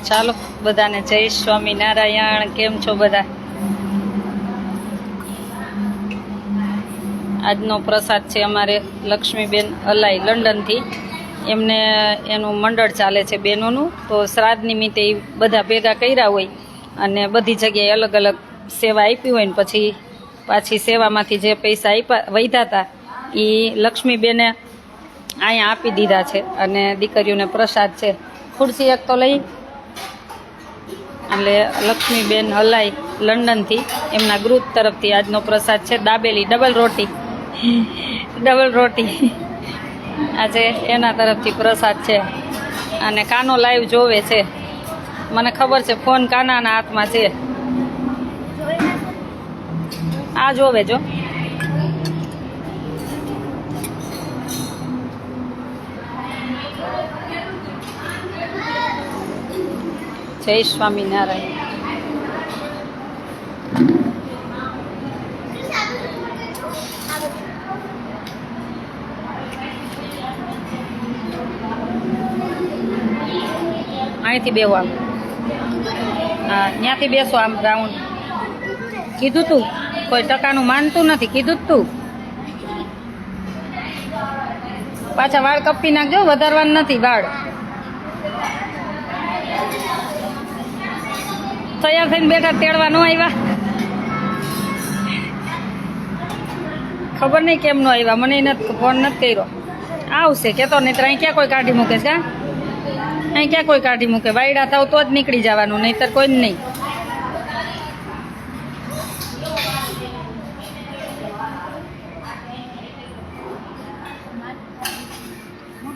ચાલો બધાને જય સ્વામિનારાયણ. કેમ છો બધા? આજનો પ્રસાદ છે અમારે લક્ષ્મીબેન અલાઈ લંડનથી. એમને એનું મંડળ ચાલે છે બહેનોનું, તો શ્રાદ્ધ નિમિત્તે એ બધા ભેગા કર્યા હોય અને બધી જગ્યાએ અલગ અલગ સેવા આપી હોય ને પછી પાછી સેવામાંથી જે પૈસા આપ્યા વધ્યા હતા એ લક્ષ્મીબેને અહીંયા આપી દીધા છે અને દીકરીઓને પ્રસાદ છે. ખુરશી એક તો લઈ એટલે લક્ષ્મીબેન હલાઈ લંડનથી એમના ગ્રુપ તરફથી આજનો પ્રસાદ છે. દાબેલી ડબલ રોટી આજે એના તરફથી પ્રસાદ છે. અને કાનો લાઈવ જોવે છે, મને ખબર છે ફોન કાનાના હાથમાં છે. આ જોવે જો. જય સ્વામિનારાયણ. અહીંથી બેહો આમ, હા ત્યાંથી બેસો આમ રાઉન્ડ. કીધું તું કોઈ ટકાનું માનતું નથી, કીધું તું. પાછા વાળ કપી નાખજો, વધારવાનું નથી વાળ. તૈયાર થઈને બેઠા તેડવા ન આવ્યા, ખબર નહીં કેમ ન આવ્યા, મને નથી ફોન નથી કર્યો. આવશે કેતો નહીં, અહીં ક્યાં કોઈ કાઢી મૂકે છે? અહીં ક્યાં કોઈ કાઢી મૂકે? વાયડા થાવ તો જ નીકળી જવાનું, નહીંતર કોઈ જ નહીં.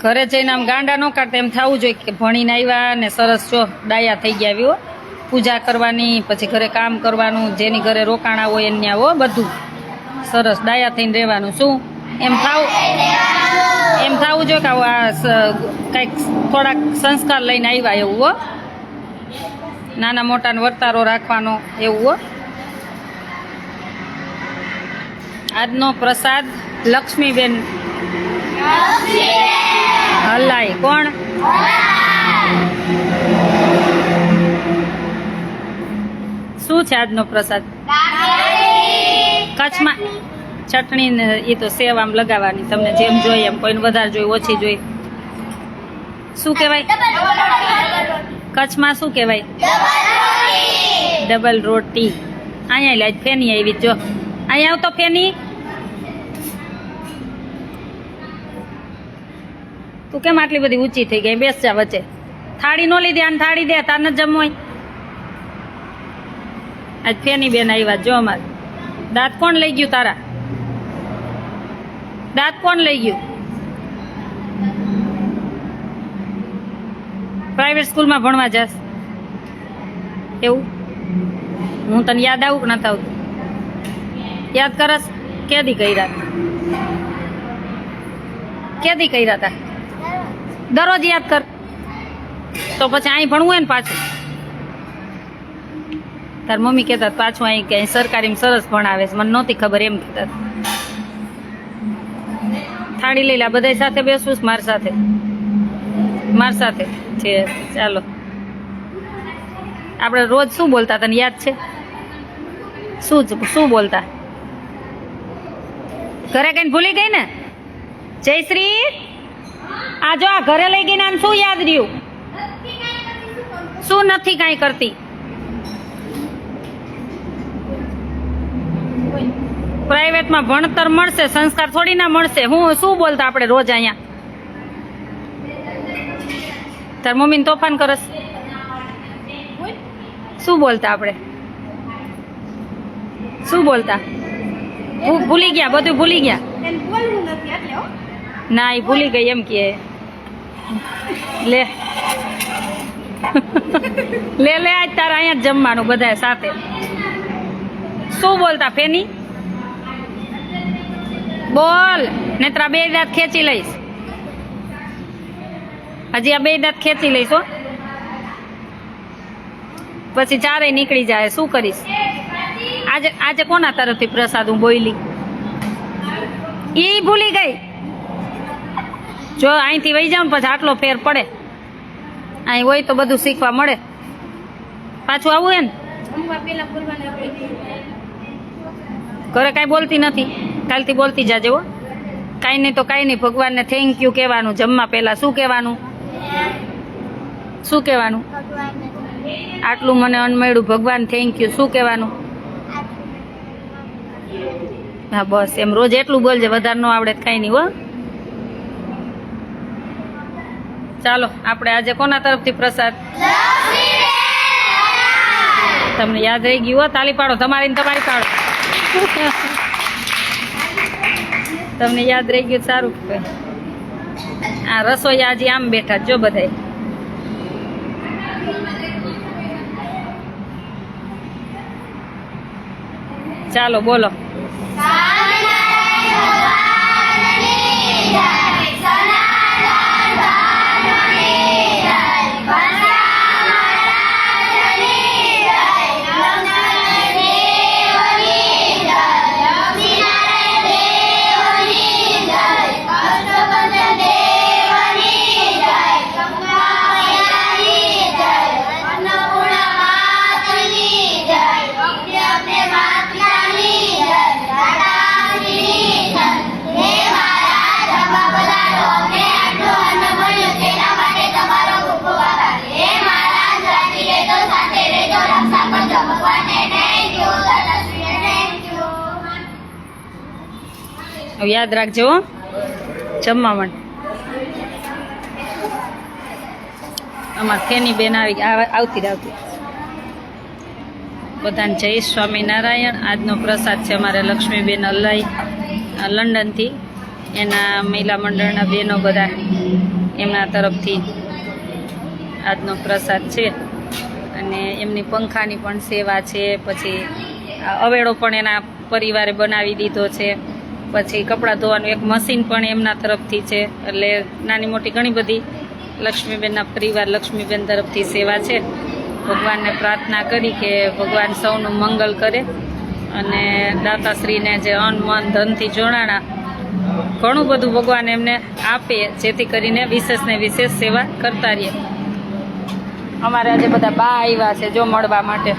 ઘરે જઈને આમ ગાંડા ન કાઢતા, એમ થવું જોઈએ કે ભણીને આવ્યા ને સરસ છો ડાયા થઈ ગયા આવ્યો. પૂજા કરવાની, પછી ઘરે કામ કરવાનું, જેની ઘરે રોકાણા હોય એને આવો બધું સરસ ડાયા થઈને રહેવાનું. શું એમ થવું જોઈએ કે આ કંઈક થોડાક સંસ્કાર લઈને આવ્યા એવું હો. નાના મોટાને વર્તારો રાખવાનો એવું હો. આજનો પ્રસાદ લક્ષ્મીબેન હલાઈ. કોણ? શું છે આજનો પ્રસાદ? કચ્છમાં ચટણી ને એ તો સેવ આમ લગાવવાની, તમને જેમ જોઈએ એમ, કોઈને વધારે જોઈએ ઓછી જોઈએ. શું કહેવાય કચ્છમાં? શું કહેવાય? ડબલ રોટી. અહીંયા લાજ ફેની આવી, જો અહીંયા આવતો ફેની. તું કેમ આટલી બધી ઊંચી થઈ ગઈ? બેસ જા વચ્ચે. થાળી નો લીધી, આને થાળી દે, તાર નથી જમવું હોય. આજ ફેની બેન આવ્યા જો અમારે. દાંત કોણ લઈ ગયું તારા? દાંત કોણ લઈ ગયું? પ્રાઇવેટ સ્કૂલમાં ભણવા જાસ એવું? હું તને યાદ આવું કે નથી આવતું? યાદ કરસ? કેદી કર્યા? કેદી કર્યા હતા? દરરોજ યાદ કર. તો પછી અહીં ભણવું હોય ને પાછું. તાર મમ્મી કહેતા પાછું અહીં ક્યાંય સરકારીમાં સરસ ભણાવે છે, મને નહોતી ખબર એમ કહેતા. થાળી લઈ લા, બધા સાથે બેસવું મારી સાથે છે. ચાલો, આપણે રોજ શું બોલતા તને યાદ છે? શું બોલતા? ઘરે કઈને ભૂલી ગઈ ને? જયશ્રી આ જો, આ ઘરે લઈ ગઈને આને શું યાદ રહ્યું? શું નથી કાંઈ કરતી? પ્રાઇવેટમાં ભણતર મળશે, સંસ્કાર થોડી ના મળશે. હું શું બોલતા આપણે રોજ અહીંયા? તાર મમ્મીને તોફાન કરસ? શું બોલતા આપણે? શું બોલતા? ભૂલી ગયા, બધું ભૂલી ગયા. ના એ ભૂલી ગઈ એમ કે. લે લે આજ તારા અહીંયા જ જમવાનું બધા સાથે. શું બોલતા ફેની? બોલ, નેત્રા બે દાંત ખેંચી લઈશ. હજી આ બે દાંત ખેંચી લઈશ હો, પછી ચારેય નીકળી જાય. શું કરીશ? આજે કોના તરફથી પ્રસાદ હું બોલી? એ ભૂલી ગઈ. જો અહીંથી વહી જાવ ને પછી આટલો ફેર પડે. અહીં હોય તો બધું શીખવા મળે. પાછું આવું હે ને ઘરે કાંઈ બોલતી નથી, કાલથી બોલતી જાજે હો. કાંઈ નહીં તો કાંઈ નહીં, ભગવાનને થેન્ક યુ કહેવાનું. જમવા પહેલા શું કહેવાનું? શું કહેવાનું? આટલું મને અન્ન મળ્યું, ભગવાન થેન્ક યુ. શું કહેવાનું? હા બસ એમ રોજ એટલું બોલજે, વધારે ન આવડે કાંઈ નહીં હો. ચાલો આપણે આજે કોના તરફથી પ્રસાદ? તમને યાદ રહી ગયું હો? તાલી પાડો, તમારી ને તમારી પાડો. તમને યાદ રહી ગયું, સારું. આ રસોઈ આજે આમ બેઠા જો બધાય. ચાલો બોલો. યાદ રાખજો જમવા માટે. અમાર ફેની બેન આવતી બધાને જય સ્વામિનારાયણ. આજનો પ્રસાદ છે અમારે લક્ષ્મીબેન અલ્લાઈ લંડનથી, એના મહિલા મંડળના બહેનો બધા એમના તરફથી આજનો પ્રસાદ છે. અને એમની પંખાની પણ સેવા છે. પછી અવેડો પણ એના પરિવારે બનાવી દીધો છે. પછી કપડાં ધોવાનું એક મશીન પણ એમના તરફથી છે. એટલે નાની મોટી ઘણી બધી લક્ષ્મીબેનના પરિવાર લક્ષ્મીબેન તરફથી સેવા છે. ભગવાનને પ્રાર્થના કરી કે ભગવાન સૌનું મંગલ કરે અને દાતાશ્રીને જે અન્ન મન ધનથી જોડાણા ઘણું બધું ભગવાન એમને આપે, જેથી કરીને વિશેષને વિશેષ સેવા કરતા રહીએ. અમારે આજે બધા બા આવ્યા છે જો મળવા માટે.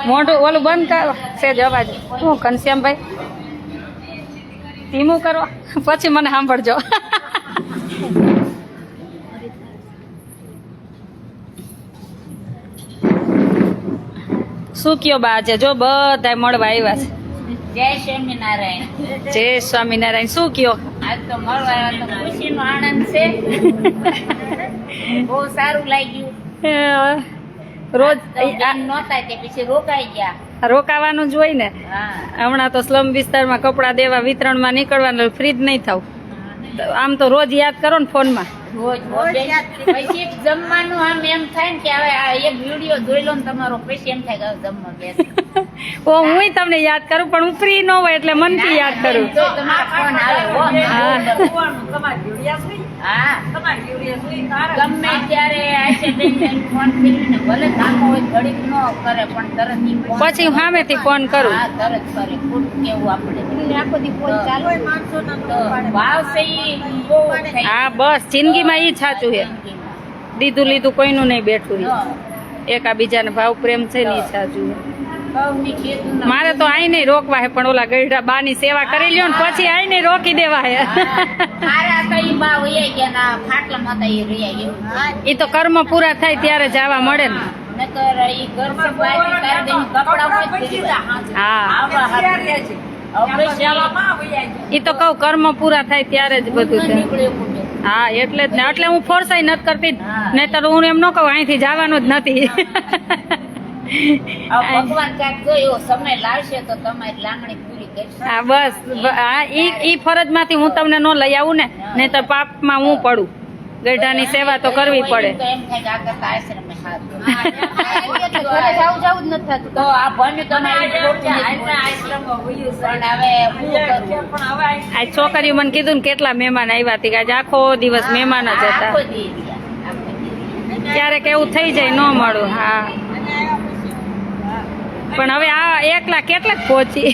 મોઢું ઓલું બંધ કરો સેજ અવાજ. શું ઘનશ્યામભાઈ ધીમું કરો પછી મને સાંભળજો. શું કયો બા આજે જો બધા મળવા આવ્યા છે? જય સ્વામિનારાયણ. જય સ્વામિનારાયણ. શું કયો? આજ તો મળવા આવ્યા તો ખુશીનો આનંદ છે. બહુ સારું લાગ્યું. રોજ નહોતા તે પછી રોકાઈ ગયા. રોકાવાનું જ હોય ને. હમણાં તો સ્લમ વિસ્તારમાં કપડાં દેવા વિતરણમાં નીકળવાનું, ફ્રી જ નહીં થાવ. આમ તો રોજ યાદ કરો ને ફોનમાં. પછી જમવાનું આમ એમ થાય ને કે હવે આ એક વિડીયો જોઈ લો ને તમારો, પછી એમ થાય કે જમવા બેસ. ઓ હું તમને યાદ કરું પણ હું ફ્રી ન હોય એટલે મનથી યાદ કરું. તમારો ફોન આવે. ગમે ત્યારે ફોન કરીને ભલે કામો હોય ઘડીક ન કરે પણ તરત પછી હું સામેથી ફોન કરું. તરત કરે. ખોટું કેવું આપણે આખો દી ફોન ચાલુ હોય માણસો ભાવ છે ઈ બહુ થાય. હા બસ જિંદગીમાં ઈ સાચું છે. દીધું લીધું કોઈનું નહીં બેઠું. એકાબીજાને ભાવ પ્રેમ છે ને ઈ સાચું છે. મારે તો આઈ નહીં રોકવા હે, પણ ઓલા ગઈઢા બા ની સેવા કરી લ્યો ને પછી આઈ નહીં રોકી દેવા હે. ઈ તો કર્મ પૂરા થાય ત્યારે જવા મળે ને. ઈ તો કઉ કર્મ પૂરા થાય ત્યારે જ બધું થાય. હા એટલે જ ને, એટલે હું ફોર્સાઈ નથી કરતી, નહીતર હું એમ ન કહું અહીંથી જવાનું જ નથી. ભગવાન કાંઈક જો એવો સમય લાવશે તો તમારી લાગણી પૂરી કરશે. હા બસ હા ઈ ફરજ માંથી હું તમને ન લઈ આવું ને, નહીતર પાપમાં હું પડું. ગઈઢાની સેવા તો કરવી પડે. એમ થાય કે આ આશ્રમે હાથ ઘરે જાવું જ નથી થતું. તો આ ભણ્યું તમારી આ છોકરીઓ મને કીધું ને કેટલા મહેમાન આવ્યા હતી, આજે આખો દિવસ મહેમાન જ હતા. ક્યારેક એવું થઈ જાય ન મળું. હા પણ હવે આ એકલા કેટલાક પહોંચી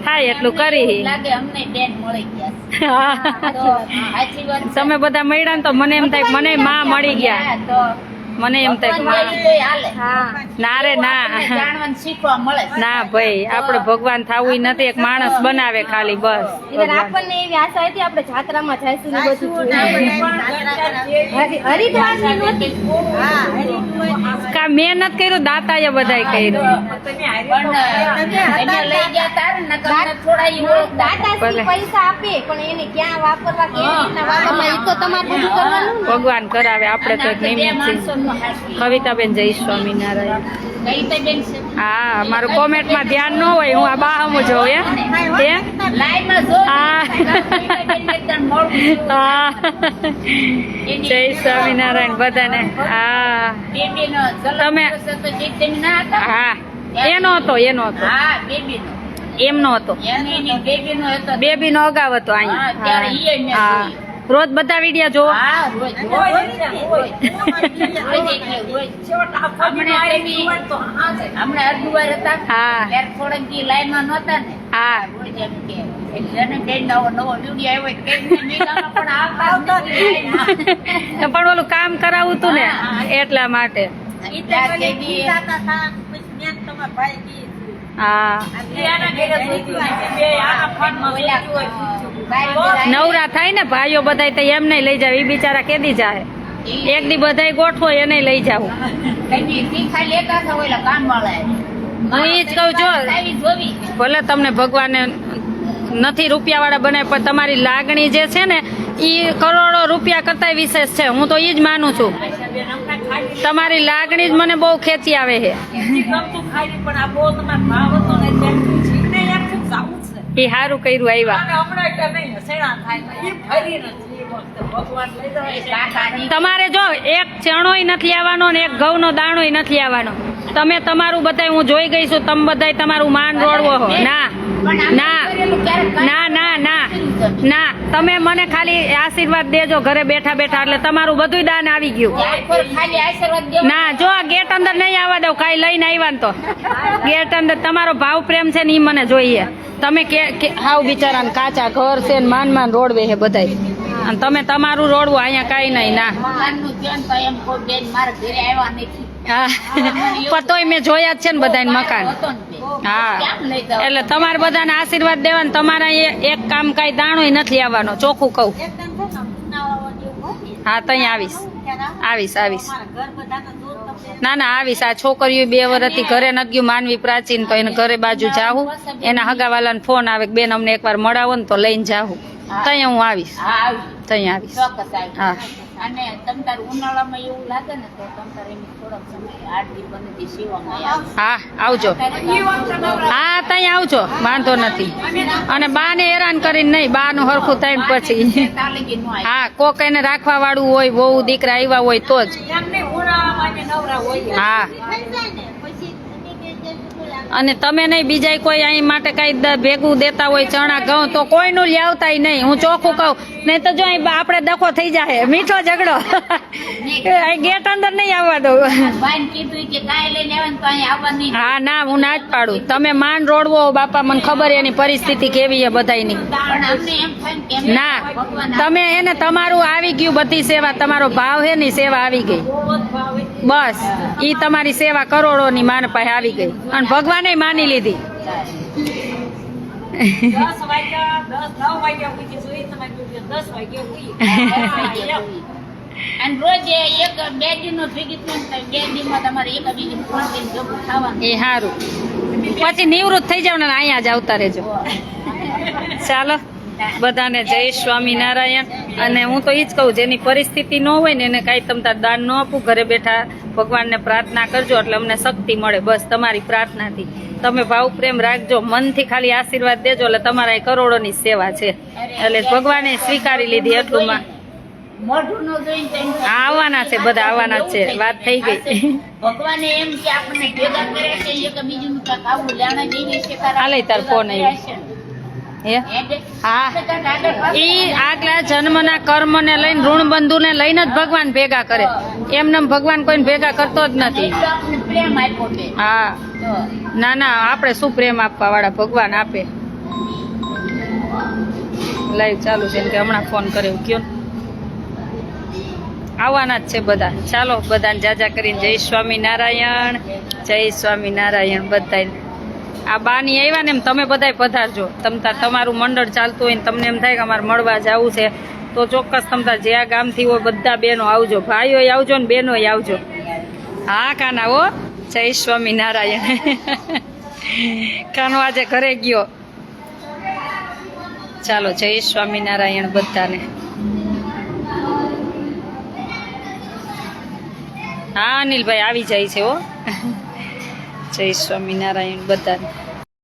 થાય એટલું કરી. લાગે અમને બેન મળી ગયા. હા તો સાચી વાત છે. તમે બધા મળ્યા ને તો મને એમ થાય કે મને માં મળી ગયા. હા, તો મને એમ થાય કે ભગવાન માં. તોય હાલે. ના રે ના આપણને જાણવાનું શીખવા મળે. ના ભાઈ આપણે ભગવાન થવું ય નથી, એક માણસ બનાવે ખાલી બસ. ઇધર આપણને એવી આશા હતી આપણે જાત્રામાં જઈશું ને બધું હરિદ્વારની નહોતી. કા મેં નથી કર્યું, દાતાએ બધાય કર્યું. પણ એને લઈ ગયા તાર ને નકર થોડા ઈ ઓળખતા. દાતાશ્રી ભલે. પૈસા આપે પણ એને ક્યાં વાપરવા કેવી રીતના વાપરવા એ તો તમારે બધું કરવાનું ને. ભગવાન કરાવે, આપણે તો એક બે નિમિત્ત છીએ. માણસોનું હાચવી. કવિતાબેન જય સ્વામિનારાયણ. કઈ તો બેન છે? હા મારું કોમેન્ટમાં ધ્યાન ન હોય, હું આ બાહમું જોઉં હે લાઈનમાં જો હા. કવિતાબેનને એકદમ મોડું થયું. હા જય સ્વામિનારાયણ બધાને. હા બેબીનો ઝલક તમે- જોશે તો જે તેમ ના હતા? હા એનો હતો હા, બેબીનો. એમનો હતો, એની બેબીનો હતો. બેબી નો અગાવ હતો હા, ત્યારે ઈ મેં અહીંયા. હા જોઈ. રોજ બધા વિડિયા જોવો. હા, રોજ. રોજ એટલે રોજ. હમણાં અરદુવાર હતા હા. ત્યારે થોડાક દી લાઈનમાં નહોતા ને હા રોજ એમ કે જેને બેન નવો વિડીયો આવ્યો કે મેળામાં પણ આવતા જ નથી લાઈનમાં. પણ ઓલું કામ કરાવું તું ને એટલા માટે. ત્યાં તે દી હા નવરા થાય ને ભાઈઓ બધાય તો એમને લઈ જાવ, ઈ બિચારા કેદી જાય. એક દી બધાય ગોઠવો એને લઈ જાવું. હું ઈ જ કહું છું, ભલે તમને ભગવાને નથી રૂપિયા વાળા બનાવે પણ તમારી લાગણી જે છે ને ઈ કરોડો રૂપિયા કરતા વિશેષ છે. હું તો ઈ જ માનું છું. તમારી લાગણી જ મને બહુ ખેંચી આવે છે. એ સારું કર્યું આવ્યા. તમારે જો એક ચણોય નથી આવવાનો ને એક ઘઉંનો દાણોય નથી આવવાનો. તમે તમારું બધાય હું જોઈ ગઈ છું, તમે બધાય તમારું માન રોડવો હો. ના ના ના ના ના ના તમે મને ખાલી આશીર્વાદ દેજો ઘરે બેઠા બેઠા, એટલે તમારું બધું દાન આવી ગયું. ના જો આ ગેટ અંદર નહીં આવવા દઉં, કાંઈ લઈને આવ્યા ને તો ગેટ અંદર તમારો ભાવ પ્રેમ છે ને ઈ મને જોઈએ. તમે કે હાવ બિચારાને કાચા ઘર છે ને માન માન રોડવે છે બધાય, અને તમે તમારું રોડવું અહીંયા કાંઈ નહીં. ના હા પણ તોય મેં જોયા જ છે ને બધાને મકાન. હા એટલે તમારે બધાને આશીર્વાદ દેવાને તમારા એક કામ કાંઈ દાણોય નથી આવવાનો, ચોખ્ખું કહું. હા તઈ આવીશ આવીશ આવીશ. ના ના આવીશ. આ છોકરીઓ 2 વર્ષથી ઘરે નથી ગયું, માનવી પ્રાચીન, તો એને ઘરે બાજુ જાવું. એના હગાવાલાને ફોન આવે કે બેન અમને એકવાર મળાવો ને તો લઈને જાવું. તઈ હું આવીશ, તઈ આવીશ. હા અને તમ તાર ઉનાળામાં એવું લાગે ને તો તમ તાર એમ થોડોક સમય 8 દી 15 દી સીવામાં આવો. હા આવજો. હા તઈ આવજો, વાંધો નથી. અને બાને હેરાન કરીને નહીં, બાનું હરખું થાય ને પછી. તાલીગી નો આવે. હા કોક એને રાખવા વાળું હોય, બહુ દીકરા આવ્યા હોય તો જ. હા અને તમે નહીં બીજા કોઈ અહીં માટે કઈ ભેગું દેતા હોય ચણા ઘઉં તો કોઈનું લાવતા નહીં. હું ચોખ્ખું કહું, નહીં તો જો અહીં આપણે દખો થઈ જાય, મીઠો ઝઘડો. ગેટ અંદર નહીં આવવા દઉં. ભાઈને કીધું કે કાંઈ લઈને આવે ને તો અહીં આવવાની. હા ના હું ના જ પાડું. તમે માન રોડવો બાપા, મને ખબર એની પરિસ્થિતિ કેવી છે બધાયની. પણ અમને એમ થાય ને કે એમને ના ભગવાન તમે એને તમારું આવી ગયું, બધી સેવા તમારો ભાવ હે ની સેવા આવી ગઈ. બસ ઈ તમારી સેવા કરોડોની માન પાસે આવી ગઈ અને ભગવાને માની લીધી. અને રોજ એક 2 દીનો ભેગી થઈને 2 દીમાં તમારે એક બીજી 3 દિન ભેગું ખાવાનું. એ સારું, પછી નિવૃત્ત થઈ જાવ ને અહીંયા જ આવતા રહેજો. ચાલો બધાને જય સ્વામિનારાયણ. અને હું તો એ જ કહું, જેની પરિસ્થિતિ ન હોય ને એને કાંઈ તમ તાર દાન ન આપવું, ઘરે બેઠા ભગવાનને પ્રાર્થના કરજો એટલે અમને શક્તિ મળે. બસ તમારી પ્રાર્થનાથી તમે ભાવ પ્રેમ રાખજો, મનથી ખાલી આશીર્વાદ દેજો એટલે તમારા એ કરોડોની સેવા છે. એટલે ભગવાને સ્વીકારી લીધી એટલું માં. મોઢું ન જોઈને તો એમ થાય. હા આવવાના છે, બધા આવવાના જ છે, વાત થઈ ગઈ. ભગવાને એમ કે આપણને ભેગા કરે છે એક બીજું કાંઈક આવું લેણા જેવી છે તારા હાલે તાર ફોન આવ્યો. હે હા ઈ આગલા જન્મના કર્મને લઈને ઋણબંધુને લઈને જ ભગવાન ભેગા કરે. એમને ભગવાન કોઈને ભેગા કરતો જ નથી. આપણને પ્રેમ આપ્યો બે. હા તો ના ના આપણે શું પ્રેમ આપવા વાળા, ભગવાન આપે. લાઈવ ચાલુ છે એમ કે હમણાં ફોન કર્યો કયો આવવાના જ છે બધા. ચાલો બધાને જાજા કરીને જય સ્વામિનારાયણ, જય સ્વામિનારાયણ બધાને. આ બાની આવ્યા ને એમ તમે બધાય પધારજો. તમારું મંડળ ચાલતું હોય ને તમને એમ થાય કે અમારે મળવા જવું છે તો ચોક્કસ તમતાર જે આ ગામથી હોય બધા બહેનો આવજો, ભાઈઓય આવજો ને બહેનોય આવજો. હા કાના હો, જય સ્વામિનારાયણ. કાનો આજે ઘરે ગયો. ચાલો જય સ્વામિનારાયણ બધાને. હા અનિલભાઈ આવી જાય છે હો. જય સ્વામિનારાયણ બધાને.